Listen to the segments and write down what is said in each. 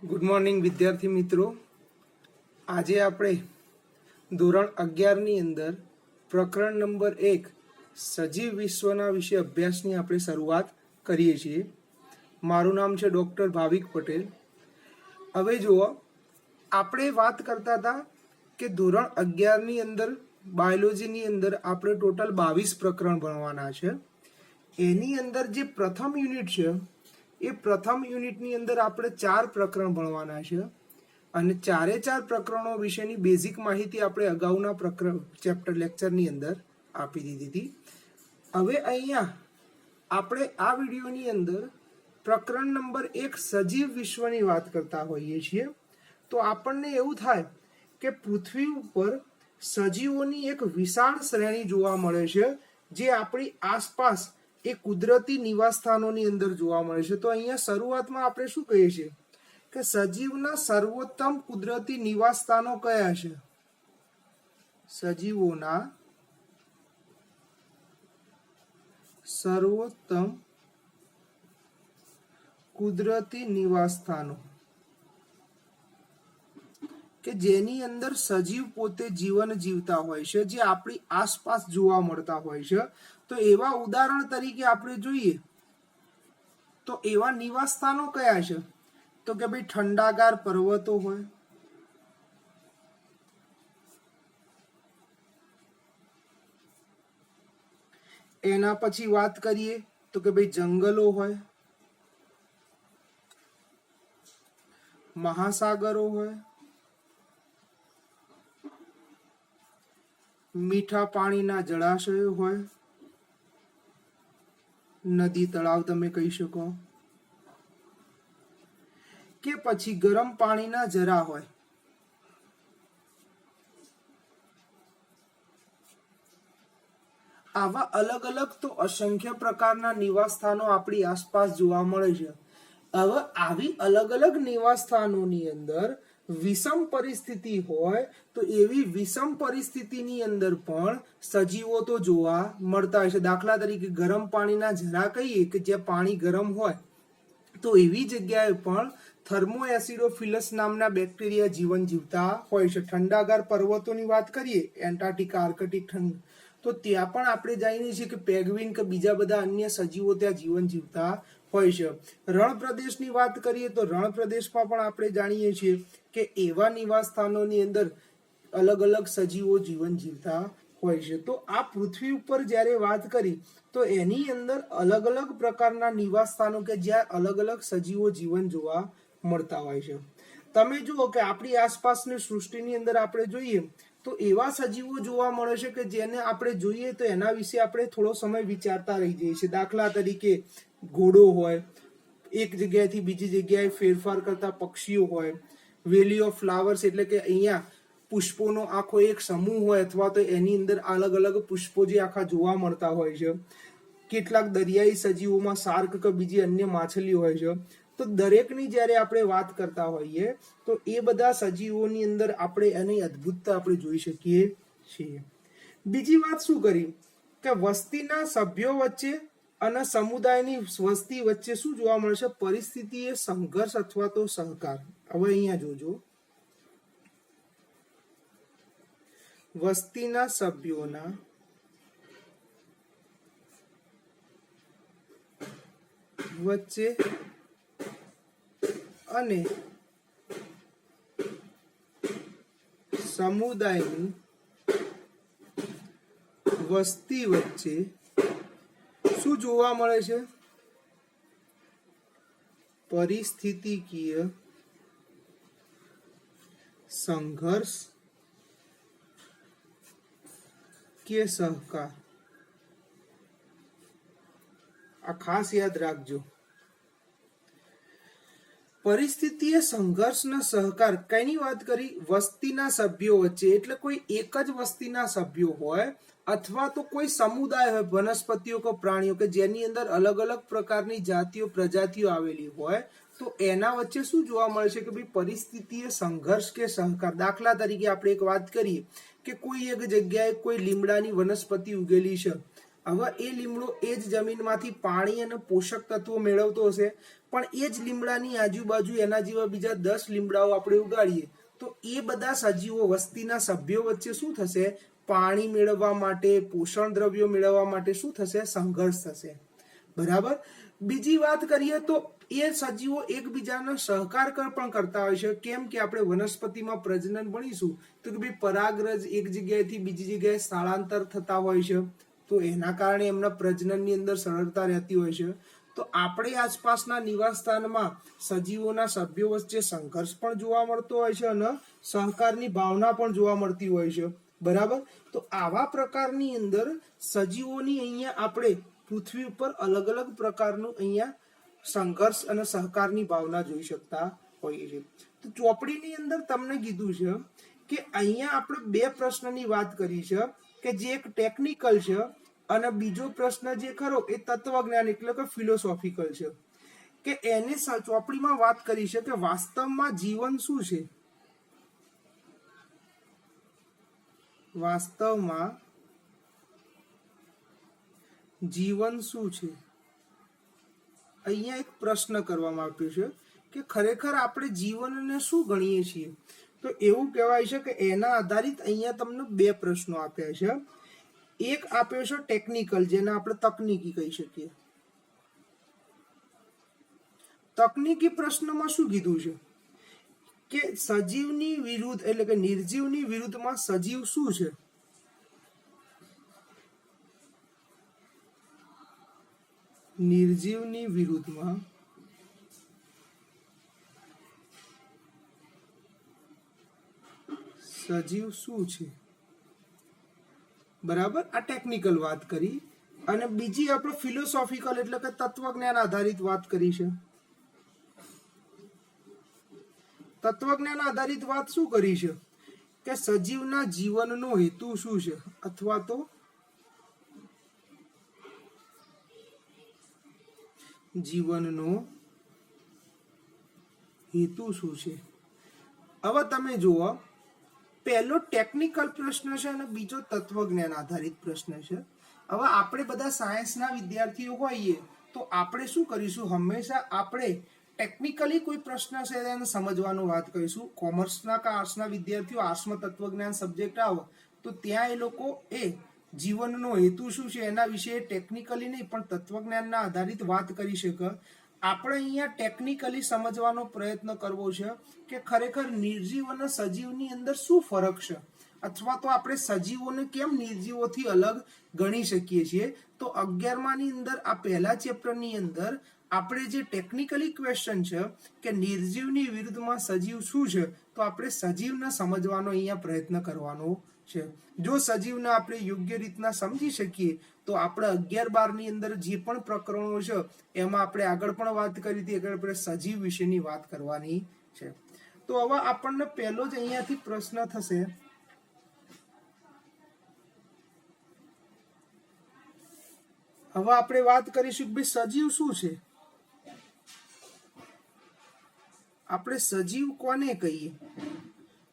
Good morning વિદ્યાર્થી મિત્રો। આજે આપણે ધોરણ 11 ની અંદર પ્રકરણ નંબર 1 સજીવ વિશ્વના વિશે અભ્યાસની આપણે શરૂઆત કરીએ છીએ। મારું નામ છે ડોક્ટર ભાવિક પટેલ। હવે જુઓ, આપણે વાત કરતા હતા કે ધોરણ 11 ની અંદર બાયોલોજીની અંદર આપણે ટોટલ 22 પ્રકરણ ભણવાના છે। એની અંદર જે પ્રથમ યુનિટ છે એ પ્રથમ યુનિટની અંદર આપણે 4 પ્રકરણ ભણવાના છે અને ચારે ચાર પ્રકરણો વિશેની બેઝિક માહિતી આપણે અગાઉના પ્રકરણ ચેપ્ટર લેક્ચરની અંદર આપી દીધી હતી। હવે અહીંયા આપણે આ વિડીયોની અંદર પ્રકરણ નંબર 1 સજીવ વિશ્વની વાત કરતા હોઈએ છીએ। તો આપણને એવું થાય કે પૃથ્વી ઉપર સજીવોની એક વિશાળ શ્રેણી જોવા મળે છે જે આપણી આસપાસ એ કુદરતી નિવાસસ્થાનોની અંદર જોવા મળે છે। તો અહીંયા શરૂઆતમાં આપણે શું કહીએ છીએ કે સજીવના સર્વોત્તમ કુદરતી નિવાસસ્થાનો કયા છે? સજીવોના સર્વોત્તમ કુદરતી નિવાસસ્થાનો કે જેની અંદર સજીવ પોતે જીવન જીવતા હોય છે, જે આપણી આસપાસ જોવા મળતા હોય છે। તો એવા ઉદાહરણ તરીકે આપણે જોઈએ તો એવા નિવાસસ્થાનો કયા છે? તો કે ભાઈ ઠંડાગાર પર્વતો હોય, એના પછી વાત કરીએ તો કે ભાઈ જંગલો હોય, મહાસાગરો હોય, મીઠા પાણીના જળાશયો હોય, નદી તળાવ તમે કહી શકો, કે પછી ગરમ પાણીના ઝરા હોય। આવા અલગ અલગ તો અસંખ્ય પ્રકારના નિવાસસ્થાનો આપણી આસપાસ જોવા મળે છે। હવે આવી અલગ અલગ નિવાસસ્થાનોની અંદર વિષમ પરિસ્થિતિ હોય તો એવી વિષમ પરિસ્થિતિની અંદર પણ સજીવો તો જોવા મળતા હોય છે। દાખલા તરીકે ગરમ પાણીના ઝરા કહીએ કે જ્યાં પાણી ગરમ હોય તો એવી જગ્યાએ પણ થર્મોએસિડોફિલસ નામના બેક્ટેરિયા જીવન જીવતા હોય છે। ઠંડાગાર પર્વતોની વાત કરીએ, એન્ટાર્કટિકા, આર્કટિક તો ત્યાં પણ આપણે જાણીએ છીએ કે પેંગ્વિન કે બીજા બધા અન્ય સજીવો ત્યાં જીવન જીવતા હોય છે। રણ પ્રદેશની વાત કરીએ તો રણ પ્રદેશમાં પણ આપણે જાણીએ છીએ કે એવા નિવાસસ્થાનોની અંદર અલગ અલગ સજીવો જીવન જીવતા હોય છે। તો આ પૃથ્વી ઉપર જ્યારે વાત કરી તો એની અંદર અલગ અલગ પ્રકારના નિવાસસ્થાનો કે જ્યાં અલગ અલગ સજીવો જીવન જોવા મળતા હોય છે। તમે જુઓ કે આપણી આસપાસની સૃષ્ટિની અંદર આપણે જોઈએ તો એવા સજીવો જોવા મળે છે કે જેને આપણે જોઈએ તો એના વિશે આપણે થોડો સમય વિચારતા રહી જઈએ છીએ। દાખલા તરીકે ઘોડો હોય, એક જગ્યાએથી બીજી જગ્યાએ ફેરફાર કરતા પક્ષીઓ હોય, વેલી ઓફ ફ્લાવર્સ એટલે કે અહીંયા પુષ્પોનો આખો એક સમૂહ હોય અથવા તો એની અંદર અલગ અલગ પુષ્પો જે આખા જોવા મળતા હોય છે। કેટલાક દરિયાઈ સજીવોમાં શાર્ક કે બીજી અન્ય માછલીઓ હોય છે। તો દરેકની જ્યારે આપણે વાત કરતા હોઈએ તો એ બધા સજીવોની અંદર આપણે એની અદ્ભુતતા આપણે જોઈ શકીએ છીએ। બીજી વાત શું કરી કે વસ્તીના સભ્યો વચ્ચે અને સમુદાયની વસ્તી વચ્ચે શું જોવા મળે છે? પરિસ્થિતિએ સંઘર્ષ અથવા તો સહકાર। હવે અહીંયા જોજો, વસ્તીના સભ્યોના વચ્ચે અને સમુદાયની વસ્તી વચ્ચે શું જોવા મળે છે? પરિસ્થિતિકીય સંઘર્ષ કે સહકાર। આ ખાસ યાદ રાખજો, પરિસ્થિતિએ સંઘર્ષ ને સહકાર કઈની વાત કરી? વસ્તીના સભ્યો વચ્ચે, એટલે કોઈ એક જ વસ્તીના સભ્યો હોય અથવા તો કોઈ સમુદાય હોય, વનસ્પતિઓ કે પ્રાણીઓ કે જેની અંદર અલગ અલગ પ્રકારની જાતિઓ પ્રજાતિઓ આવેલી હોય તો એના વચ્ચે શું જોવા મળે છે કે ભાઈ પરિસ્થિતિએ સંઘર્ષ કે સહકાર। દાખલા તરીકે આપણે એક વાત કરીએ કે કોઈ એક જગ્યાએ કોઈ લીમડાની વનસ્પતિ ઉગેલી છે, હવે એ લીમડો એ જ જમીનમાંથી પાણી અને પોષક તત્વો મેળવતો હશે, પણ એ જ લીમડાની આજુબાજુ એના જેવા બીજા 10 લીમડાઓ આપણે ઉગાડીએ તો એ બધા સજીવો વસ્તીના સભ્યો વચ્ચે શું થશે? પાણી મેળવવા માટે, પોષણ દ્રવ્યો મેળવવા માટે શું થશે? સંઘર્ષ થશે. બરાબર. બીજી વાત કરીએ તો એ સજીવો એકબીજાનો સહકાર પણ કરતા હોય છે. કેમ કે આપણે વનસ્પતિમાં પ્રજનન ભણીશું તો કે ભાઈ પરાગરજ એક જગ્યાએથી બીજી જગ્યાએ સ્થળાંતર થતા હોય છે, તો એના કારણે એમના પ્રજનનની અંદર સરળતા રહેતી હોય છે. તો આપણી આસપાસના નિવાસ સ્થાનમાં સજીવોના સભ્યો વચ્ચે સંઘર્ષ પણ જોવા મળતો હોય છે અને સહકારની ભાવના પણ જોવા મળતી હોય છે. બરાબર. તો આવા પ્રકારની અંદર સજીવોની અહીંયા આપણે પૃથ્વી ઉપર અલગ અલગ પ્રકારનું અહીંયા સંઘર્ષ અને સહકારની ભાવના જોઈ શકતા હોઈએ છીએ. તો ચોપડીની અંદર તમને કીધું છે કે અહીંયા આપણે બે પ્રશ્નની વાત કરી છે કે જે એક ટેકનિકલ છે અને બીજો પ્રશ્ન જે ખરો એ તત્વજ્ઞાન એટલે કે ફિલોસોફિકલ છે. કે એને ચોપડીમાં વાત કરી છે કે વાસ્તવમાં જીવન શું છે? વાસ્તવમાં જીવન શું છે? અહીંયા એક પ્રશ્ન કરવામાં આવ્યો છે કે ખરેખર આપણે જીવનને શું ગણીએ છીએ? તો એવું કહેવાય છે કે એના આધારિત અહીંયા તમને બે પ્રશ્નો આપ્યા છે. એક આપ્યો છે ટેકનિકલ, જેને આપણે તકનીકી કહી શકીએ. તકનીકી પ્રશ્નમાં શું કીધું છે કે સજીવની વિરુદ્ધ એટલે કે નિર્જીવની વિરુદ્ધમાં સજીવ શું છે? નિર્જીવની વિરુદ્ધમાં સજીવ શું છે? બરાબર. આ ટેકનિકલ વાત કરી. અને બીજી આપણે ફિલોસોફિકલ એટલે કે તત્વજ્ઞાન આધારિત વાત કરી છે. તત્વજ્ઞાન આધારિત વાત શું કરી છે કે સજીવના જીવનનો હેતુ શું છે, અથવા તો જીવનનો હેતુ શું છે? હવે તમે જુઓ, પહેલો ટેકનિકલ પ્રશ્ન છે અને બીજો તત્વજ્ઞાન આધારિત પ્રશ્ન છે. હવે આપણે બધા સાયન્સના વિદ્યાર્થીઓ હોઈએ તો આપણે શું કરીશું? હંમેશા આપણે ટેકનિકલી કોઈ પ્રશ્ન છે એને સમજવાનું વાત કરીશું. કોમર્સના કે આર્ટ્સના વિદ્યાર્થીઓ આર્ટ્સમાં તત્વજ્ઞાન સબ્જેક્ટ આવે તો ત્યાં એ લોકો જીવનનો હેતુ શું છે એના વિશે ટેકનિકલી નહીં પણ તત્વજ્ઞાનના આધારિત વાત કરી શકે. આપણે અહીંયા ટેકનિકલી સમજવાનો પ્રયત્ન કરવો છે કે ખરેખર નિર્જીવ અને સજીવની અંદર શું ફરક છે, અથવા તો આપણે સજીવોને કેમ નિર્જીવોથી અલગ ગણી શકીએ છીએ. તો 11માની અંદર આ પહેલા ચેપ્ટરની અંદર આપણે જે ટેકનિકલી ક્વેશ્ચન છે કે નિર્જીવની વિરુદ્ધમાં સજીવ શું છે, તો આપણે સજીવને સમજવાનો અહીંયા પ્રયત્ન કરવાનો છે. જો સજીવને આપણે યોગ્ય રીતના સમજી શકીએ તો આપણે 11-12ની અંદર જે પણ પ્રકરણો છે એમાં આપણે આગળ પણ વાત કરી હતી, આગળ આપણે સજીવ વિશેની વાત કરવાની છે. તો હવે આપણને પહેલો જ અહીંયાથી પ્રશ્ન થશે. હવે આપણે વાત કરીશું કે સજીવ શું છે. આપણે સજીવ કોને કહીએ?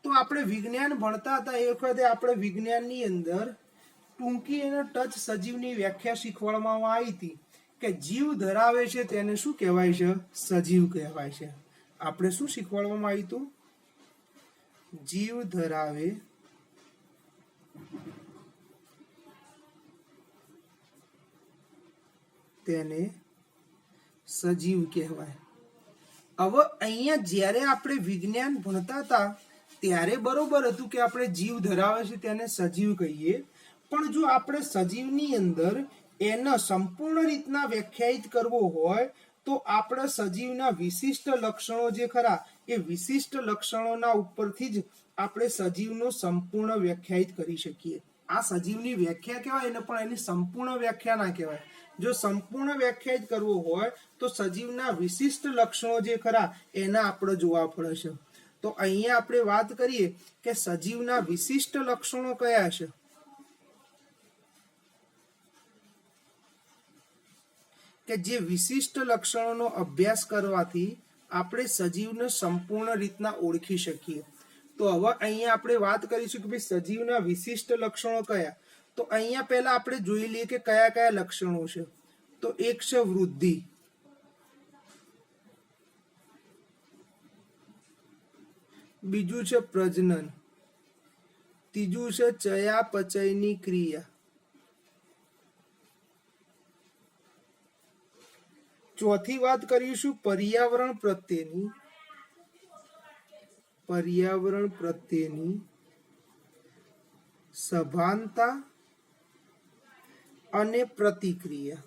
તો આપણે વિજ્ઞાન ભણતા હતા એ વખતે આપણે વિજ્ઞાનની અંદર ટૂંકી અને ટચ સજીવની વ્યાખ્યા શીખવાડવામાં આવી હતી કે જીવ ધરાવે છે તેને શું કહેવાય છે? સજીવ કહેવાય છે. આપણે શું શીખવાડવામાં આવ્યું હતું? જીવ ધરાવે તેને સજીવ કહેવાય. હવે અહીંયા જ્યારે આપણે વિજ્ઞાન ભણતા હતા ત્યારે બરોબર હતું કે આપણે જીવ ધરાવે છે તેને સજીવ કહીએ, પણ જો આપણે સજીવની અંદર એને સંપૂર્ણ રીતના વ્યાખ્યાયિત કરવો હોય તો આપણે સજીવના વિશિષ્ટ લક્ષણો જે ખરા એ વિશિષ્ટ લક્ષણોના ઉપરથી જ આપણે સજીવનો સંપૂર્ણ વ્યાખ્યાયિત કરી શકીએ. આ સજીવની વ્યાખ્યા કહેવાય એને, પણ એની સંપૂર્ણ વ્યાખ્યા ના કહેવાય. જો સંપૂર્ણ વ્યાખ્યાયિત કરવો હોય તો સજીવના વિશિષ્ટ લક્ષણો જે ખરા એના આપણે જોવા પડે છે. તો અહીંયા આપણે વાત કરીએ કે સજીવના વિશિષ્ટ લક્ષણો કયા છે? કે જે વિશિષ્ટ લક્ષણોનો અભ્યાસ કરવાથી આપણે સજીવને સંપૂર્ણ રીતના ઓળખી શકીએ. તો હવે અહીંયા આપણે વાત કરીશું કે ભાઈ સજીવના વિશિષ્ટ લક્ષણો કયા. તો અહીંયા પહેલા આપણે જોઈ લઈએ કે કયા કયા લક્ષણો છે. તો એક છે વૃદ્ધિ, બીજું છે પ્રજનન, ત્રીજું છે ચયાપચયની ક્રિયા, ચોથી વાત કરીશું પર્યાવરણ પ્રત્યેની સભાનતા અને પ્રતિક્રિયા.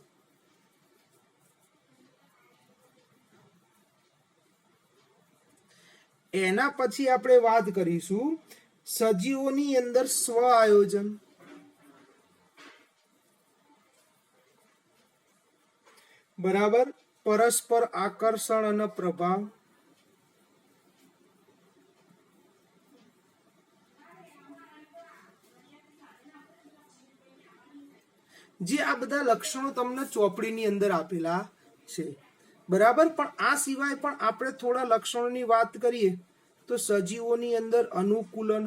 એના પછી આપણે વાત કરીશું સજીવોની અંદર સ્વ આયોજન, બરાબર, પરસ્પર આકર્ષણ અને પ્રભાવ, જે આ બધા લક્ષણો તમને ચોપડીની અંદર આપેલા છે, બરાબર. પણ આ સિવાય પણ આપણે થોડા લક્ષણોની વાત કરીએ તો સજીવોની અંદર અનુકૂલન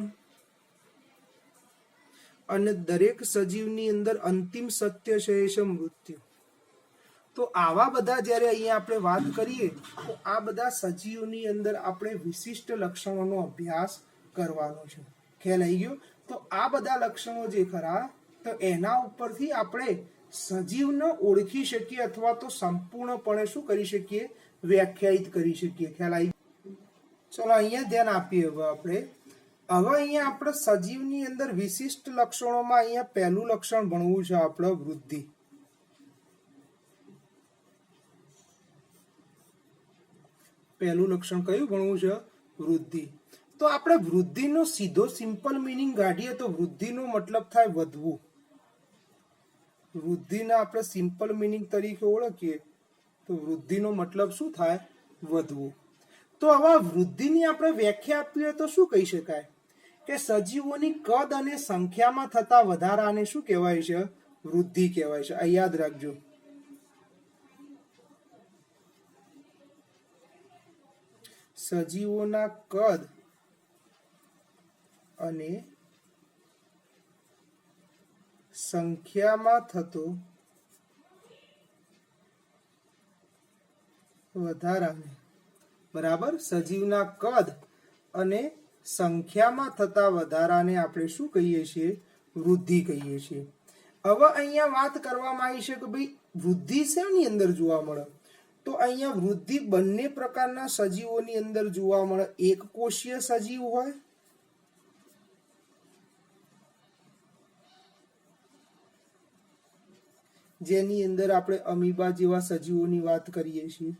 અને દરેક સજીવની અંદર અંતિમ સત્ય છે મૃત્યુ. તો આવા બધા જ્યારે અહીંયા આપણે વાત કરીએ તો આ બધા સજીવની અંદર આપણે વિશિષ્ટ લક્ષણોનો અભ્યાસ કરવાનો છે. ખ્યાલ આવી ગયો? તો આ બધા લક્ષણો જે ખરા તો એના ઉપરથી આપણે સજીવને ઓળખી શકીએ અથવા તો સંપૂર્ણપણે શું કરી શકીએ? વ્યાખ્યાયિત કરી શકીએ. ખ્યાલ આવી? ચલો અહીંયા ધ્યાન આપીએ. હવે અહીંયા આપણે સજીવની અંદર વિશિષ્ટ લક્ષણોમાં અહીંયા પહેલું લક્ષણ ભણવું છે આપણે વૃદ્ધિ. પહેલું લક્ષણ કયું ભણવું છે? વૃદ્ધિ. તો આપણે વૃદ્ધિનો સીધો સિમ્પલ મિનિંગ કાઢીએ તો વૃદ્ધિનો મતલબ થાય વધવું. વૃદ્ધિના આપણે સિમ્પલ મિનિંગ તરીકે ઓળખીએ તો વૃદ્ધિનો મતલબ શું થાય? વધવું. તો આવા વૃદ્ધિની આપણે વ્યાખ્યા આપીએ તો શું કહી શકાય કે સજીવોની કદ અને સંખ્યામાં થતા વધારાને શું કહેવાય છે? વૃદ્ધિ કહેવાય છે. આ યાદ રાખજો. સજીવોના કદ અને સંખ્યામાં થતો વધારાને, બરાબર, સજીવના કદ અને સંખ્યામાં થતા વધારાને આપણે શું કહીએ છીએ? વૃદ્ધિ કહીએ છીએ. હવે અહીંયા વાત કરવામાં આવી છે કે ભાઈ વૃદ્ધિ શેની અંદર જોવા મળે? તો અહીંયા વૃદ્ધિ બંને પ્રકારના સજીવોની અંદર જોવા મળે. એક કોષીય સજીવ હોય જેની અંદર આપણે અમીબા જેવા સજીવોની વાત કરીએ છીએ,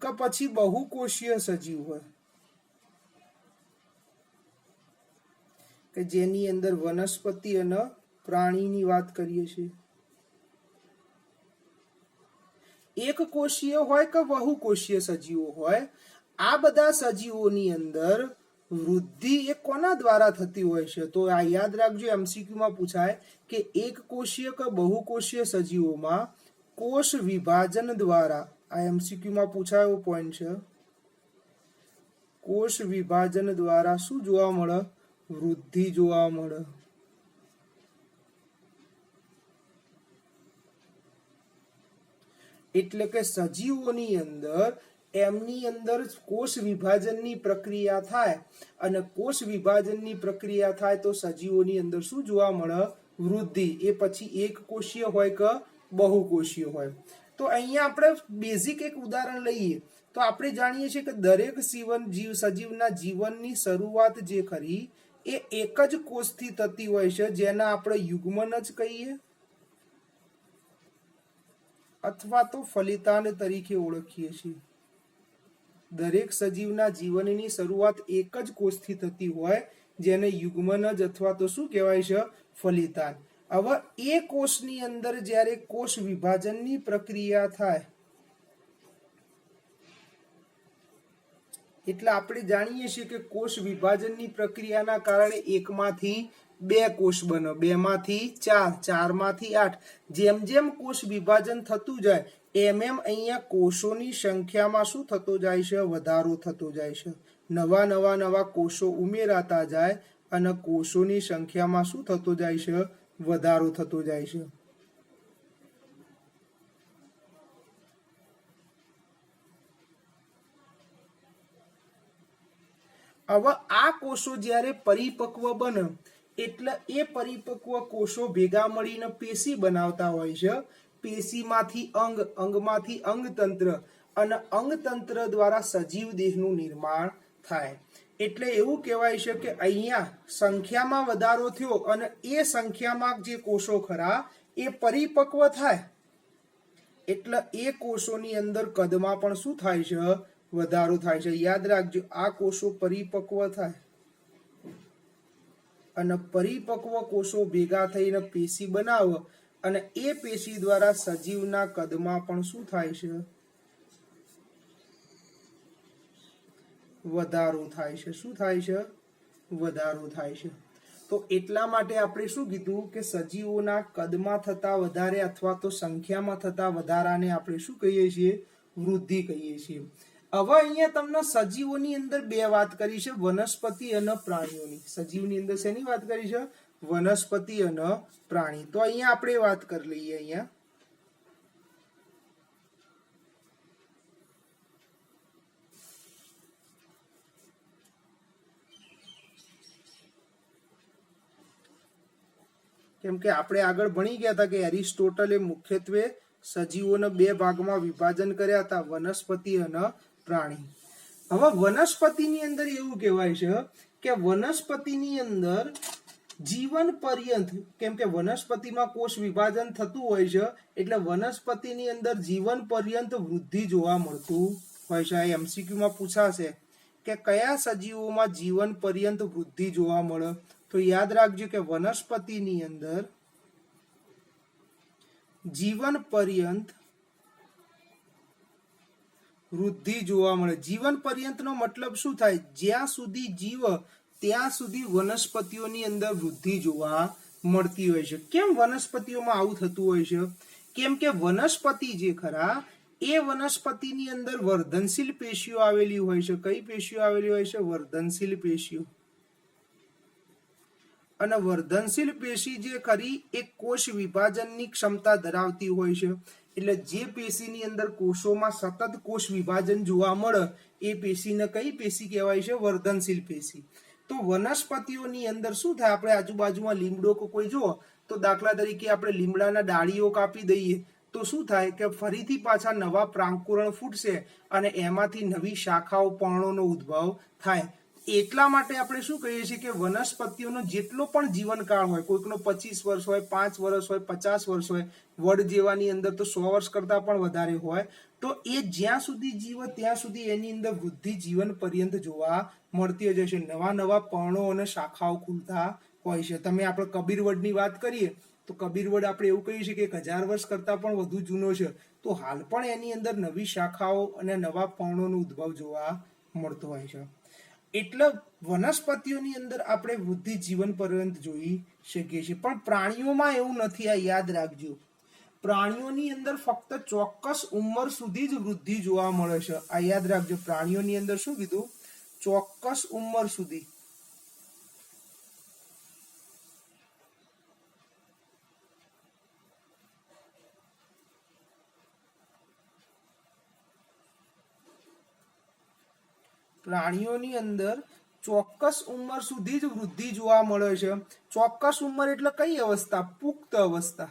કે પછી બહુકોષીય સજીવ હોય કે જેની અંદર વનસ્પતિ અને પ્રાણીની વાત કરીએ છીએ. એક કોષીય હોય કે બહુકોષીય સજીવો હોય, આ બધા સજીવોની અંદર વૃદ્ધિ એ કોના દ્વારા થતી હોય છે? તો આ યાદ રાખજો, એમસીક્યુ માં પૂછાય કે એક કોષીય કે બહુકોષીય સજીવોમાં કોષ વિભાજન દ્વારા, આ એમસીક્યુ માં પૂછાયો પોઈન્ટ છે, કોષ વિભાજન દ્વારા શું જોવા મળે? વૃદ્ધિ જોવા મળે. એટલે કે સજીવોની અંદર એમની અંદર કોષ વિભાજનની પ્રક્રિયા થાય અને કોષ વિભાજનની પ્રક્રિયા થાય તો સજીવોની અંદર શું જોવા મળે? વૃદ્ધિ. એ પછી એક કોષીય હોય કે બહુકોષીય હોય. તો અહીંયા આપણે બેઝિક એક ઉદાહરણ લઈએ તો આપણે જાણીએ છીએ કે દરેક સજીવના જીવનની શરૂઆત જે ખરી એ એક જ કોષથી થતી હોય છે, જેના આપણે યુગ્મન જ કહીએ અથવા તો ફલિતાંડ તરીકે ઓળખીએ છીએ. દરેક સજીવના જીવનની શરૂઆત એક જ કોષથી થતી હોય જેને યુગ્મન જ અથવા તો શું કહેવાય છે? ફલિતાંડ. હવે એ કોષની અંદર જ્યારે કોષ વિભાજનની પ્રક્રિયા થાય એટલે આપણે જાણીએ છીએ કે કોષ વિભાજનની પ્રક્રિયાના કારણે એકમાંથી બે કોષ બને, બેમાંથી ચાર, ચારમાંથી આઠ. જેમ જેમ કોષ વિભાજન થતું જાય એમ એમ અહીંયા કોષોની સંખ્યામાં શું થતો જાય છે? વધારો થતો જાય છે. નવા કોષો ઉમેરાતા જાય અને કોષોની સંખ્યામાં શું થતો જાય છે? વધારો થતો જાય છે. હવે આ કોષો જ્યારે પરિપક્વ બને એટલે એ પરિપક્વ કોષો ભેગા મળીને પેશી બનાવતા હોય છે. પેશીમાંથી અંગ, અંગમાંથી અંગતંત્ર અને અંગતંત્ર દ્વારા સજીવ દેહનું નિર્માણ થાય. એટલે એવું કહેવાય છે કે અહીંયા સંખ્યામાં વધારો થયો અને એ સંખ્યામાં જે કોષો ખરા એ પરિપક્વ થાય એટલે એ કોષોની અંદર કદમાં પણ શું થાય છે? વધારો થાય છે. યાદ રાખજો, આ કોષો પરિપક્વ થાય અને પરિપક્વ કોષો ભેગા થઈને પેશી બનાવે અને એ પેશી દ્વારા સજીવના કદમાં પણ શું થાય છે? વધારો થાય છે. શું થાય છે? વધારો થાય છે. તો એટલા માટે આપણે શું કીધું કે સજીવોના કદમાં થતા વધારે અથવા તો સંખ્યામાં થતા વધારાને આપણે શું કહીએ છીએ? વૃદ્ધિ કહીએ છીએ. હવે અહીંયા તમને સજીવોની અંદર બે વાત કરી છે, વનસ્પતિ અને પ્રાણીઓની. સજીવની અંદર શેની વાત કરી છે? વનસ્પતિ અને પ્રાણી. તો અહીંયા આપણે વાત કરી લઈએ. અહીંયા કેમ કે આપણે આગળ ભણી ગયા હતા કે એરિસ્ટોટલે મુખ્યત્વે સજીવોને બે ભાગમાં વિભાજન કર્યા હતા, વનસ્પતિ અને પ્રાણી. હવે વનસ્પતિની અંદર એવું કહેવાય છે કે વનસ્પતિની અંદર જીવન પર્યંત, કેમ કે વનસ્પતિમાં કોષ વિભાજન થતું હોય છે એટલે વનસ્પતિની અંદર જીવન પર્યંત વૃદ્ધિ જોવા મળતું હોય છે. આ એમસીક્યુમાં પૂછાશે કે કયા સજીવોમાં જીવન પર્યંત વૃદ્ધિ જોવા મળે? તો યાદ રાખજો કે વનસ્પતિની અંદર જીવન પર્યંત વૃદ્ધિ જોવા મળે. જીવન પર્યંતનો મતલબ શું થાય? જ્યાં સુધી જીવ ત્યાં સુધી વનસ્પતિઓની અંદર વૃદ્ધિ જોવા મળતી હોય છે. કેમ વનસ્પતિઓમાં આવું થતું હોય છે? કેમ કે વનસ્પતિ જે ખરા એ વનસ્પતિની અંદર વર્ધનશીલ પેશીઓ આવેલી હોય છે. કઈ પેશીઓ આવેલી હોય છે? વર્ધનશીલ પેશીઓ. અને વર્ધનશીલ પેશી જે ખરી એ કોષ વિભાજનની ક્ષમતા ધરાવતી હોય છે. એટલે જે પેશીની અંદર કોષોમાં સતત કોષ વિભાજન જોવા મળે એ પેશીને કઈ પેશી કહેવાય છે? વર્ધનશીલ પેશી. તો વનસ્પતિઓની અંદર શું થાય? આપણે આજુબાજુમાં લીમડો કોઈ જુઓ તો દાખલા તરીકે આપણે લીમડાના ડાળીઓ કાપી દઈએ તો શું થાય કે ફરીથી પાછા નવા પ્રાંકુરણ ફૂટશે અને એમાંથી નવી શાખાઓ, પર્ણોનો ઉદ્ભવ થાય. એટલા માટે આપણે શું કહીએ છીએ કે વનસ્પતિઓનો જેટલો પણ જીવનકાળ હોય, કોઈકનો 25 વર્ષ હોય, 5 વર્ષ હોય, 50 વર્ષ હોય, વડ જેવાની અંદર તો 100 વર્ષ કરતા પણ વધારે હોય, તો એ જ્યાં સુધી જીવે ત્યાં સુધી એની અંદર વૃદ્ધિ જીવન પર્યંત જોવા મળતી હોય છે. નવા નવા પર્ણો અને શાખાઓ ખુલતા હોય છે. તમે આપણે કબીરવડની વાત કરીએ તો કબીરવડ આપણે એવું કહીએ છીએ કે 1000 વર્ષ કરતા પણ વધુ જૂનો છે, તો હાલ પણ એની અંદર નવી શાખાઓ અને નવા પર્ણોનો ઉદ્ભવ જોવા મળતો હોય છે. એટલે વનસ્પતિઓની અંદર આપણે વૃદ્ધિ જીવન પર્યંત જોઈ શકીએ છીએ. પણ પ્રાણીઓમાં એવું નથી. આ યાદ રાખજો, પ્રાણીઓની અંદર ફક્ત ચોક્કસ ઉંમર સુધી જ વૃદ્ધિ જોવા મળે છે. આ યાદ રાખજો, પ્રાણીઓની અંદર શું કીધું? ચોક્કસ ઉંમર સુધી. પ્રાણીઓની અંદર ચોક્કસ ઉંમર સુધી જ વૃદ્ધિ જોવા મળે છે. ચોક્કસ ઉંમર એટલે કઈ અવસ્થા? પુખ્ત અવસ્થા.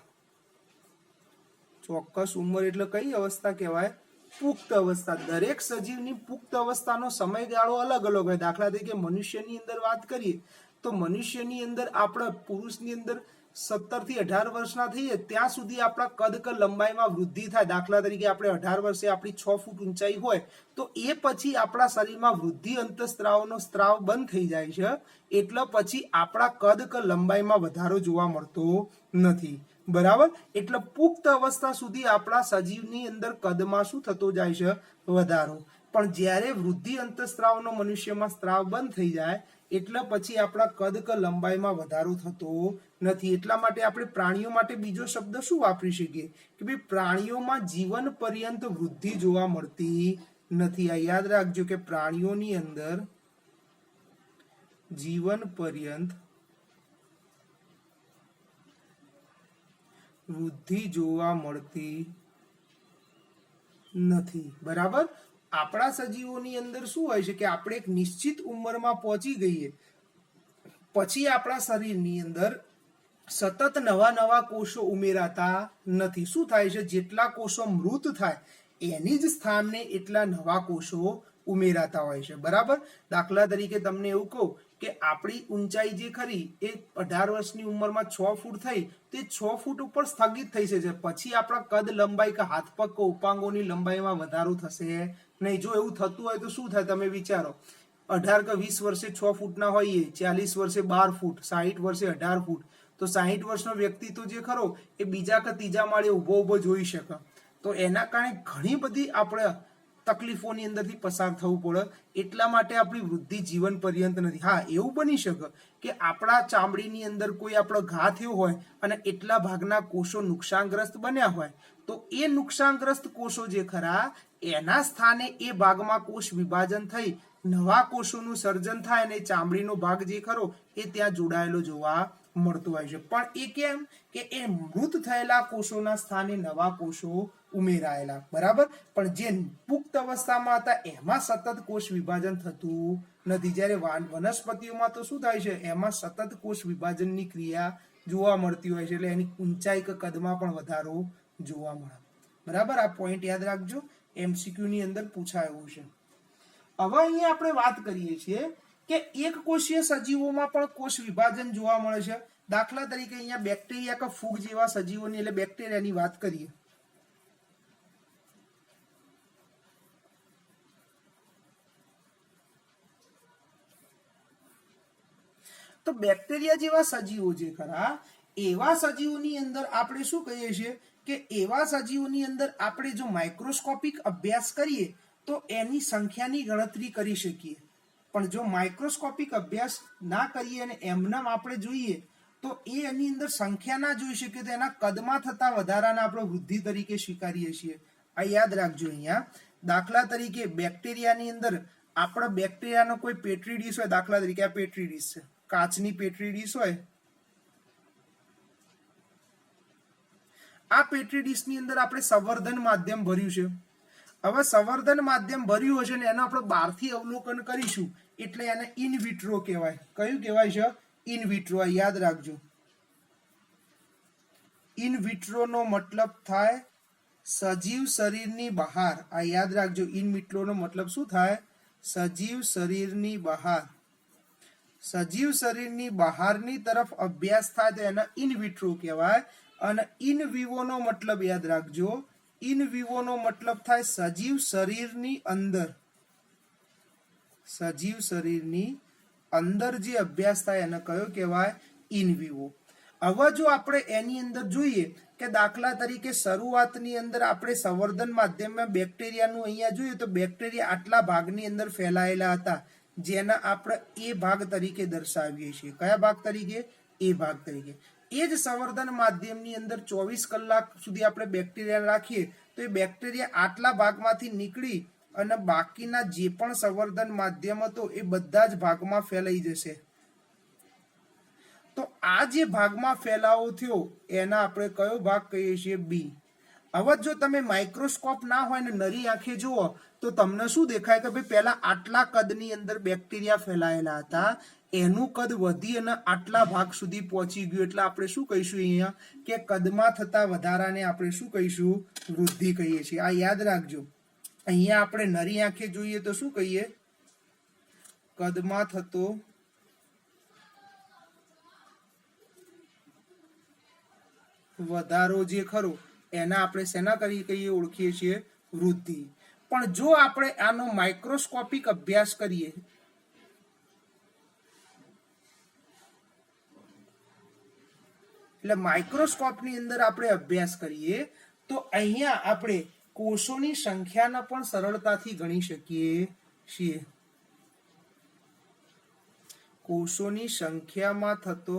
ચોક્કસ ઉંમર એટલે કઈ અવસ્થા કહેવાય? પુખ્ત અવસ્થા. દરેક સજીવની પુખ્ત અવસ્થાનો સમયગાળો અલગ અલગ હોય. દાખલા તરીકે મનુષ્યની અંદર વાત કરીએ તો મનુષ્યની અંદર આપણા પુરુષની અંદર 17 થી 18 વર્ષના થઈએ ત્યાં સુધી આપણા કદ કે લંબાઈમાં વૃદ્ધિ થાય. દાખલા તરીકે આપણે 18 વર્ષે આપણી 6 ફૂટ ઊંચાઈ હોય તો એ પછી આપણા શરીરમાં વૃદ્ધિ અંતઃસ્ત્રાવનો સ્ત્રાવ બંધ થઈ જાય છે, એટલે પછી આપણા કદ કે લંબાઈમાં વધારો જોવા મળતો નથી. બરાબર? એટલે પુખ્ત અવસ્થા સુધી આપણા સજીવની અંદર કદમાં શું થતો જાય છે? વધારો. પણ જ્યારે વૃદ્ધિ અંતઃસ્ત્રાવનો મનુષ્યમાં સ્ત્રાવ બંધ થઈ જાય એટલે પછી આપણા કદ કે લંબાઈમાં વધારો થતો નથી. એટલા માટે આપણે પ્રાણીઓ માટે બીજો શબ્દ શું વાપરી શકીએ કે ભાઈ પ્રાણીઓમાં જીવન પર્યંત વૃદ્ધિ જોવા મળતી નથી. આ યાદ રાખજો કે પ્રાણીઓની અંદર જીવન પર્યંત વૃદ્ધિ જોવા મળતી નથી. બરાબર? આપણા સજીવોની અંદર શું હોય છે કે આપણે એક નિશ્ચિત ઉંમરમાં પહોંચી ગઈએ પછી આપણા શરીરની અંદર સતત નવા નવા કોષો ઉમેરાતા નથી. શું થાય છે, જેટલા કોષો મૃત થાય એની જ સ્થાને એટલા નવા કોષો ઉમેરાતા હોય છે. બરાબર. દાખલા તરીકે તમને એવું કહું કે આપણી ઊંચાઈ જે ખરી એ 18 વર્ષની ઉંમરમાં 6 ફૂટ થઈ, તે 6 ફૂટ ઉપર સ્થગિત થઈ છે. પછી આપણા કદ લંબાઈ કે હાથ પગ કે ઉપાંગોની લંબાઈમાં વધારો થશે નહીં. જો એવું થતું હોય તો શું થાય તમે વિચારો. 18 કે 20 વર્ષે 6 ફૂટના હોઈએ, 40 વર્ષે 12 ફૂટ, 60 વર્ષે 18 ફૂટ, તો 60 વર્ષનો વ્યક્તિ તો જે ખરો એ બીજા કે ત્રીજા માળે ઉભો જોઈ શકે. તો એના કારણે ઘણી બધી આપણે તકલીફોની અંદરથી પસાર થવું પડે. એટલા માટે આપણી વૃદ્ધિ જીવન પર્યંત નથી. હા, એવું બની શકે કે આપણા ચામડીની અંદર કોઈ આપણો ઘા થયો હોય અને એટલા ભાગના કોષો નુકસાનગ્રસ્ત બન્યા હોય, તો એ નુકસાનગ્રસ્ત કોષો જે ખરા એના સ્થાને એ ભાગમાં કોષ વિભાજન થઈ નવા કોષોનું સર્જન થાય અને ચામડીનો ભાગ જે ખરો એ ત્યાં જોડાયેલો જોવા મળતો હોય છે. પણ એ કેમ કે એ મૃત થયેલા કોષોના સ્થાને નવા કોષો ઉમેરાયેલા. બરાબર. પણ જે પુખ્ત અવસ્થામાં હતા એમાં સતત કોષ વિભાજન થતું નથી. જ્યારે વનસ્પતિઓમાં તો શું થાય છે, એમાં સતત કોષ વિભાજનની ક્રિયા જોવા મળતી હોય છે. એટલે એની ઊંચાઈ કે કદમાં પણ વધારો જોવા મળે. બરાબર. આ પોઈન્ટ યાદ રાખજો, MCQ ની અંદર પૂછાયું છે. હવે અહીંયા આપણે વાત કરીએ છીએ કે એક કોષીય સજીવોમાં પણ કોષ વિભાજન જોવા મળે છે. દાખલા તરીકે અહીંયા બેક્ટેરિયા કે ફૂગ જેવા સજીવોની, એટલે બેક્ટેરિયાની વાત કરીએ. તો બેક્ટેરિયા જેવા સજીવો જે ખરા એવા સજીવોની અંદર આપણે શું કહીએ છીએ કે એવા સજીવોની અંદર આપણે જો માઇક્રોસ્કોપિક અભ્યાસ કરીએ તો એની સંખ્યાની ગણતરી કરી શકીએ. પણ જો માઇક્રોસ્કોપિક અભ્યાસ ના કરીએ અને એમનામ આપણે જોઈએ તો એની અંદર સંખ્યા ના જોઈ શકીએ તો એના કદમાં થતા વધારાના આપણે વૃદ્ધિ તરીકે સ્વીકારીએ છીએ. આ યાદ રાખજો. અહીંયા દાખલા તરીકે બેક્ટેરિયાની અંદર આપણે બેક્ટેરિયાનો કોઈ પેટ્રી ડીશ હોય, દાખલા તરીકે આ પેટ્રી ડીશ છે, કાચની પેટ્રી ડીશ હોય, આ પેટ્રી ડીશની અંદર આપણે સંવર્ધન માધ્યમ ભર્યું છે. હવે સંવર્ધન માધ્યમ ભર્યું હશે ને એનો આપણે બહારથી અવલોકન કરીશું એટલે એને ઇન વિટ્રો કહેવાય. કયું કહેવાય છે? In vitro. યાદ રાખજો. ઇન વિટ્રો નો મતલબ થાય સજીવ શરીરની બહાર. આ યાદ રાખજો. ઇન વિટ્રો નો મતલબ શું થાય? સજીવ શરીરની બહાર. સજીવ શરીરની બહારની તરફ અભ્યાસ થાય તો એને ઇન વિટ્રો કહેવાય. અને ઇન વિવો નો મતલબ યાદ રાખજો. ઇન વિવો નો મતલબ થાય સજીવ શરીરની અંદર. સજીવ શરીરની અંદર જે અભ્યાસ થાય એને કયો કહેવાય? In Vivo. હવે જો આપણે એની અંદર જોઈએ કે દાખલા તરીકે શરૂઆતની અંદર આપણે સંવર્ધન માધ્યમમાં બેક્ટેરિયાનું અહીંયા જોઈએ તો બેક્ટેરિયા આટલા ભાગની અંદર ફેલાયેલા હતા, જેના આપણે એ ભાગ તરીકે દર્શાવીએ છીએ. કયા ભાગ તરીકે? એ ભાગ તરીકે. એ જ સંવર્ધન માધ્યમની અંદર 24 કલાક સુધી આપણે બેક્ટેરિયા રાખીએ તો એ બેક્ટેરિયા આટલા ભાગમાંથી નીકળી અને બાકીના જે પણ સંવર્ધન માધ્યમ હતો એ બધા જ ભાગમાં ફેલાઈ જશે. તો આ જે ભાગમાં ફેલાવો થયો એના આપણે કયો ભાગ કહીએ છીએ? બી. હવે જો તમે માઇક્રોસ્કોપ ના હોય ને નરી આંખે જુઓ તો તમને શું દેખાય કે ભાઈ પહેલા આટલા કદની અંદર બેક્ટેરિયા ફેલાયેલા હતા, એનું કદ વધી અને આટલા ભાગ સુધી પહોંચી ગયું. એટલે આપણે શું કહીશું અહીંયા કે કદમાં થતા વધારાને આપણે શું કહીશું? વૃદ્ધિ કહીએ છીએ. આ યાદ રાખજો. અહીંયા આપણે નરી આંખે જોઈએ તો શું કહીએ? કદમાં થતો વધારો જે ખરો એના આપણે શેના કરી કહીએ? ઓળખીએ છીએ વૃદ્ધિ. પણ જો આપણે આનો માઇક્રોસ્કોપિક અભ્યાસ કરીએ એટલે માઇક્રોસ્કોપની અંદર આપણે અભ્યાસ કરીએ તો અહીંયા આપણે કોષોની સંખ્યાને પણ સરળતાથી ગણી શકીએ છીએ. કોષોની સંખ્યામાં થતો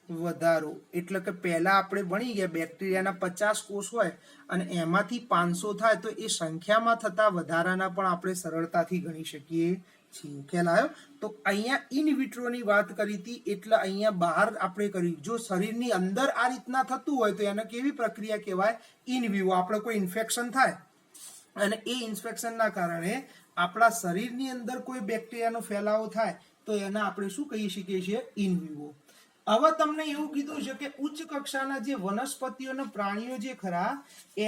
વધારો એટલે કે પહેલા આપણે ભણી ગયા બેક્ટેરિયાના 50 કોષ હોય અને એમાંથી 500 થાય તો એ સંખ્યામાં થતા વધારાના પણ આપણે સરળતાથી ગણી શકીએ છીએ. ખ્યાલ આવ્યો? તો અહીંયા ઇન વિટ્રોની વાત કરી હતી એટલે અહીંયા બહાર આપણે કર્યું. જો શરીરની અંદર આ રીતના થતું હોય તો એને કેવી પ્રક્રિયા કહેવાય? In Vivo. આપણે કોઈ ઇન્ફેક્શન થાય અને એ ઇન્ફેક્શનના કારણે આપણા શરીરની અંદર કોઈ બેક્ટેરિયાનો ફેલાવો થાય તો એને આપણે શું કહી શકીએ છીએ? In Vivo. હવે તમને એવું કીધું છે કે ઉચ્ચ કક્ષાના જે વનસ્પતિઓ અને પ્રાણીઓ જે ખરા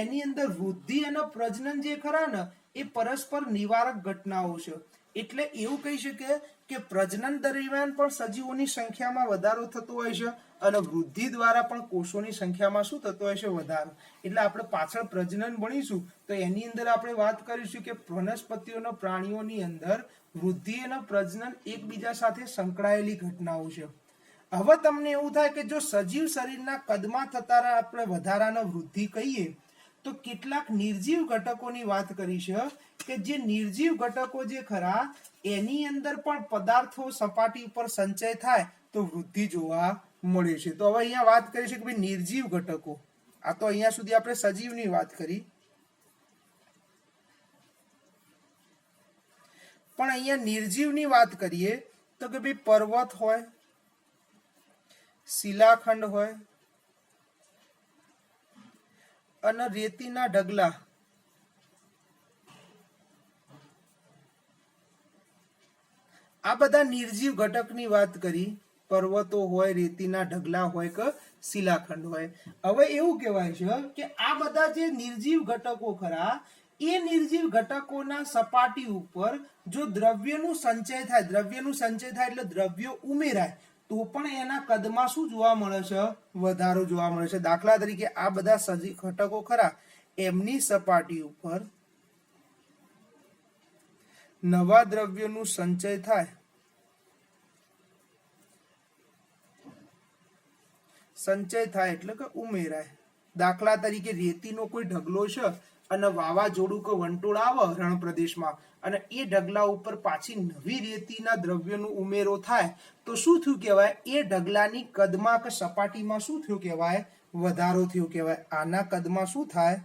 એની અંદર વૃદ્ધિ અને પ્રજનન જે ખરા ને એ પરસ્પર નિવારક ઘટનાઓ છે. એટલે એવું કહી શકીએ કે પ્રજનન દરમિયાન પણ સજીવોની સંખ્યામાં વધારો થતો હોય છે અને વૃદ્ધિ દ્વારા પણ કોષોની સંખ્યામાં શું થતો હોય છે? વધારો. એટલે આપણે પાછળ પ્રજનન ભણીશું તો એની અંદર આપણે વાત કરીશું કે વનસ્પતિઓના પ્રાણીઓની અંદર વૃદ્ધિ અને પ્રજનન એકબીજા સાથે સંકળાયેલી ઘટનાઓ છે. હવે તમને એવું થાય કે જો સજીવ શરીરના કદમાં થતા આપણે વધારાનો વૃદ્ધિ કહીએ તો કેટલાક નિર્જીવ ઘટકોની વાત કરી છે કે જે નિર્જીવ ઘટકો જે ખરા એની અંદર પણ પદાર્થો સપાટી ઉપર સંચય થાય તો વૃદ્ધિ જોવા મળે છે. તો હવે અહીંયા વાત કરી છે કે ભાઈ નિર્જીવ ઘટકો. આ તો અહીંયા સુધી આપણે સજીવની વાત કરી, પણ અહીંયા નિર્જીવની વાત કરીએ તો કે ભાઈ પર્વત હોય, શિલાખંડ હોય અને રેતીના ઢગલા, આ બધા નિર્જીવ ઘટકની વાત કરી. પર્વતો હોય, રેતીના ઢગલા હોય કે શિલાખંડ હોય. હવે એવું કહેવાય છે કે આ બધા જે નિર્જીવ ઘટકો ખરા એ નિર્જીવ ઘટકોના સપાટી ઉપર જો દ્રવ્યનું સંચય થાય એટલે દ્રવ્યો ઉમેરાય તો પણ એના કદમાં શું જોવા મળે છે? વધારો જોવા મળે છે. દાખલા તરીકે આ બધા સજીવ ઘટકો ખરા એમની સપાટી ઉપર નવા દ્રવ્યોનું સંચય થાય એટલે કે ઉમેરાય. દાખલા તરીકે રેતીનો કોઈ ઢગલો છે અને વાવાઝોડું કે વંટોળ આવે રણ પ્રદેશમાં અને એ ઢગલા ઉપર પાછી નવી રેતીના દ્રવ્યનો ઉમેરો થાય તો શું થયું કહેવાય? એ ઢગલાની કદમાં કે સપાટીમાં શું થયું કહેવાય? વધારો થયો કહેવાય. આના કદમાં શું થાય?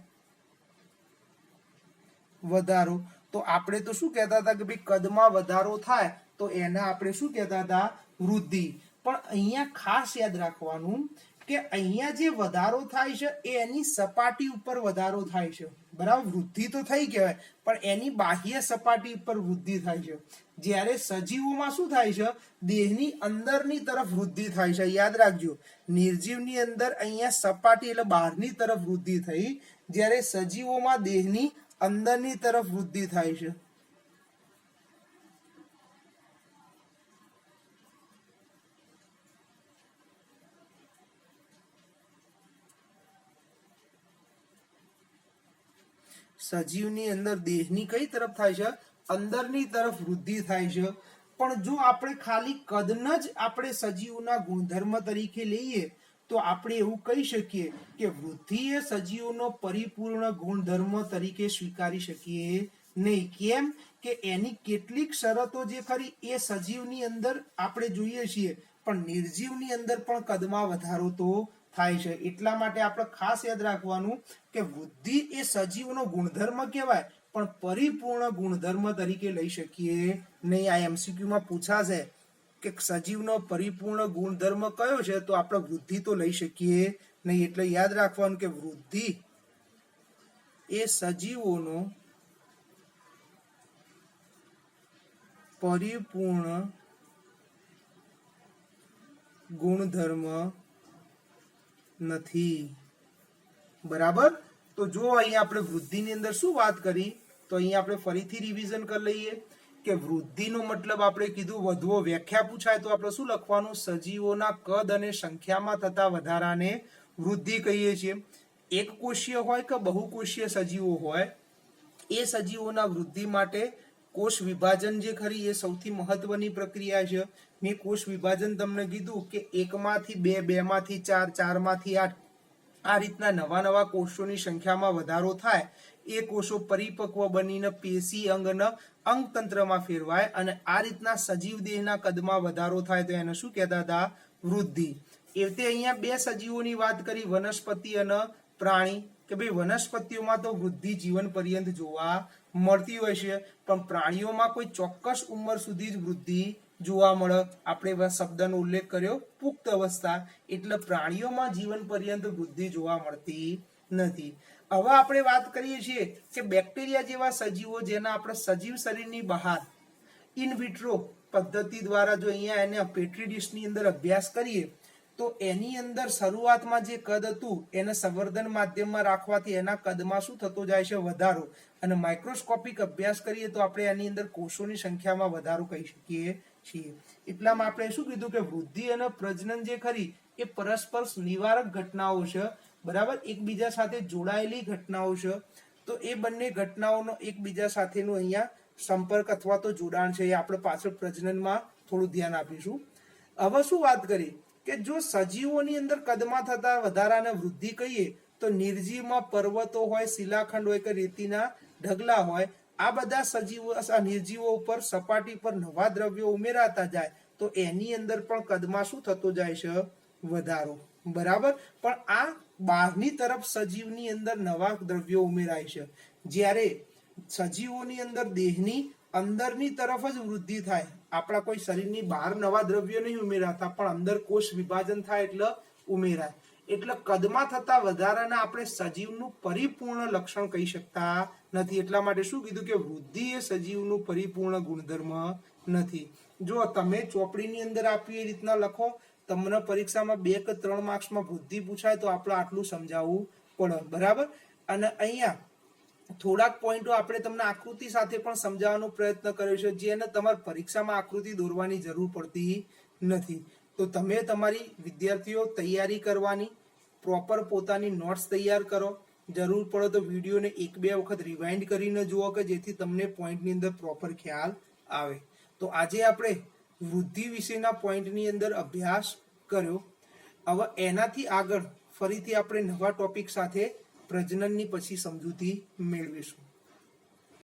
વધારો. તો આપણે તો શું કહેતા હતા કે ભાઈ કદમાં વધારો થાય તો એને આપણે શું કહેતા હતા? વૃદ્ધિ. પણ અહીંયા ખાસ યાદ રાખવાનું કે અહીંયા જે વધારો થાય છે એ એની સપાટી ઉપર વધારો થાય છે, બરાબર? વૃદ્ધિ તો થઈ કહેવાય પણ એની બાહ્ય સપાટી ઉપર વૃદ્ધિ થાય છે. જ્યારે સજીવોમાં શું થાય છે? દેહની અંદરની તરફ વૃદ્ધિ થાય છે. યાદ રાખજો, નિર્જીવની અંદર અહીંયા સપાટી એટલે બહારની તરફ વૃદ્ધિ થઈ, જ્યારે સજીવોમાં દેહની અંદરની તરફ વૃદ્ધિ થાય છે. સજીવની અંદર દેહની કઈ તરફ થાય છે? અંદરની તરફ વૃદ્ધિ થાય છે. પણ જો આપણે ખાલી કદને જ આપણે સજીવના ગુણધર્મ તરીકે લઈએ તો આપણે એવું કહી શકીએ કે વૃદ્ધિ એ સજીવનો પરિપૂર્ણ ગુણધર્મ તરીકે સ્વીકારી શકીએ નહીં. કેમ કે એની કેટલીક શરતો જે ખરી એ સજીવની અંદર આપણે જોઈએ છીએ પણ નિર્જીવની અંદર પણ કદમાં વધારો તો થાય છે. એટલા માટે આપણે ખાસ યાદ રાખવાનું કે વૃદ્ધિ એ સજીવનો ગુણધર્મ કહેવાય પણ પરિપૂર્ણ ગુણધર્મ તરીકે લઈ શકીએ નહીં. આ MCQ માં પૂછાશે કે સજીવનો પરિપૂર્ણ ગુણધર્મ કયો છે તો આપણે વૃદ્ધિ તો લઈ શકીએ નહીં. એટલે યાદ રાખવાનું કે વૃદ્ધિ એ સજીવોનો પરિપૂર્ણ ગુણધર્મ નથી, બરાબર? તો જો અહીંયા આપણે વૃદ્ધિની અંદર શું વાત કરી તો અહીંયા આપણે ફરીથી રિવિઝન કરી લઈએ કે વૃદ્ધિનો મતલબ આપણે કીધું વધવો. વ્યાખ્યા પૂછાય તો આપણે શું લખવાનું? સજીવોના કદ અને સંખ્યામાં થતા વધારાને વૃદ્ધિ કહીએ છીએ. એક કોષીય હોય કે બહુકોષીય સજીવો હોય એ સજીવોના વૃદ્ધિ માટે કોષ વિભાજન જે ખરી એ સૌથી મહત્વની પ્રક્રિયા છે. મેં કોષ વિભાજન તમને કીધું કે 1 માંથી 2, 2 માંથી 4, 4 માંથી 8 આ રીતના નવા કોષોની સંખ્યામાં વધારો થાય એ કોષો પરિપક્વ બનીને પેશી અંગતંત્રમાં ફેરવાય અને આ રીતના સજીવ દેહના કદમાં વધારો થાય તો એને શું કહેતા હતા? વૃદ્ધિ. એ રીતે અહીંયા બે સજીવોની વાત કરી, વનસ્પતિ અને પ્રાણી, કે ભાઈ વનસ્પતિઓમાં તો વૃદ્ધિ જીવન પર્યંત જોવા મળતી હોય છે પણ પ્રાણીઓમાં કોઈ ચોક્કસ ઉંમર સુધી જ વૃદ્ધિ જોવા મળે. આપણે શબ્દનો ઉલ્લેખ કર્યો પુખ્ત અવસ્થા, એટલે પ્રાણીઓમાં જીવન પર્યંત વૃદ્ધિ જોવા મળતી નથી. હવે આપણે વાત કરીએ છીએ કે બેક્ટેરિયા જેવા સજીવો જેના આપણે સજીવ શરીરની બહાર ઇન વિટ્રો પદ્ધતિ દ્વારા જો અહીંયા એને પેટ્રી ડીશની અંદર અભ્યાસ કરીએ તો એની અંદર શરૂઆતમાં જે કદ હતું એને સંવર્ધન માધ્યમમાં રાખવાથી એના કદમાં શું થતો જાય છે? વધારો. અને માઇક્રોસ્કોપિક અભ્યાસ કરીએ તો આપણે એની અંદર કોષોની સંખ્યામાં વધારો કહી શકીએ છીએ. એટલામાં આપણે શું કીધું કે વૃદ્ધિ અને પ્રજનન જે ખરી એ પરસ્પર નિવારક ઘટનાઓ છે, બરાબર, એકબીજા સાથે જોડાયેલી ઘટનાઓ છે. તો એ બંને ઘટનાઓનો એકબીજા સાથેનું અહીંયા સંપર્ક અથવા તો જોડાણ છે એ આપણે પાછળ પ્રજનનમાં થોડું ધ્યાન આપીશું. હવે શું વાત કરી કે જો સજીવોની અંદર કદમાં થતા વધારાને વૃદ્ધિ કહીએ તો નિર્જીવમાં પર્વતો હોય, શિલાખંડ હોય કે રેતીના ઢગલા હોય, આ બધા સજીવો નિર્જીવો ઉપર સપાટી પર નવા દ્રવ્યો ઉમેરાતા જાય તો એની અંદર પણ કદમાં શું થતો જાય છે? વધારો, બરાબર. પણ આ બહારની તરફ સજીવની અંદર નવા દ્રવ્યો ઉમેરાય છે, જ્યારે સજીવોની અંદર દેહની અંદરની તરફ જ વૃદ્ધિ થાય. આપણા કોઈ શરીરની બહાર નવા દ્રવ્યો નહીં ઉમેરાતા, પણ અંદર કોષ વિભાજન થાય એટલે ઉમેરાય. એટલે કદમાં થતા વધારાના આપણે સજીવનું પરિપૂર્ણ લક્ષણ કહી શકતા નથી. એટલા માટે શું કીધું કે વૃદ્ધિ એ સજીવનું પરિપૂર્ણ ગુણધર્મ નથી. જો તમે ચોપડીની અંદર આપ્યું એ રીતના લખો, તમને પરીક્ષામાં 2 કે 3 માર્ક્સમાં વૃદ્ધિ પૂછાય તો આપણે આટલું સમજાવવું પડે, બરાબર. અને અહીંયા થોડાક પોઈન્ટો આપણે તમને આકૃતિ સાથે પણ સમજાવવાનો પ્રયત્ન કર્યો છે, જેને તમારે પરીક્ષામાં આકૃતિ દોરવાની જરૂર પડતી નથી. તો તમે તમારી વિદ્યાર્થીઓ તૈયારી કરવાની, પ્રોપર પોતાની નોટ્સ તૈયાર કરો. જરૂર પડે તો વિડીયોને 1-2 વખત રિવાઇન્ડ કરીને જુઓ કે જેથી તમને પોઈન્ટની અંદર પ્રોપર ખ્યાલ આવે. તો આજે આપણે વૃદ્ધિ વિશેના પોઈન્ટની અંદર અભ્યાસ કર્યો. હવે એનાથી આગળ ફરીથી આપણે નવા ટોપિક સાથે પ્રજનનની પછી સમજૂતી મેળવીશું.